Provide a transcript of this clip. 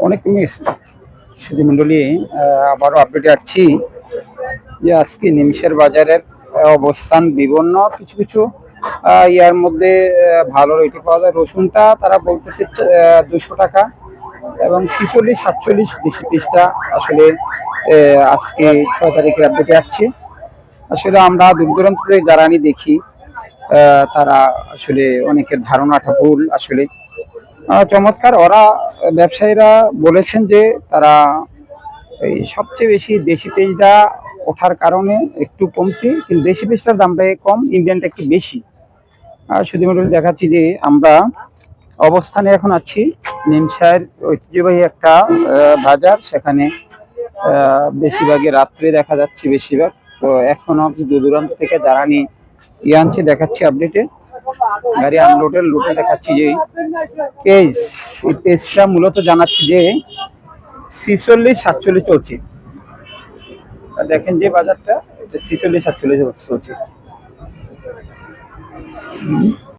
অনেক মিস সুধীমণ্ডলী, আবারও আপডেটে আসছি যে আজকে নিমসের বাজারের অবস্থান বিভিন্ন কিছু কিছু ইয়ার মধ্যে ভালো রেটে পাওয়া যায়। রসুনটা তারা বলতেছে 200 টাকা, এবং 46-47 দেশি পিসটা আসলে আজকে 6 তারিখের আপডেটে আসছে। আসলে আমরা দূর দূরান্ত থেকে জ্বালানি দেখি, তারা আসলে অনেকের ধারণাটা ভুল। আসলে চমৎকার ওরা ব্যবসায়ীরা বলেছেন যে তারা এই সবচেয়ে বেশি দেশি পেঁয়াজটা ওঠার কারণে একটু কমতি, কিন্তু দেশি পেঁয়াজটার দামটা কম, ইন্ডিয়ানটা একটু বেশি। আর শুধুমাত্র দেখাচ্ছি যে আমরা অবস্থানে এখন আছি নিমসার ঐতিহ্যবাহী একটা বাজার, সেখানে বেশিরভাগই রাত্রে দেখা যাচ্ছে বেশিরভাগ। তো এখনো দূর দূরান্ত থেকে জ্বালানি আনছে, দেখাচ্ছি আপডেটে গাড়ি আনলোডের লোডে দেখাচ্ছি যে পেজ, এই পেজটা মূলত জানাচ্ছি যে 46-47 চলছে। দেখেন যে বাজারটা, এটা 46-47 চলছে।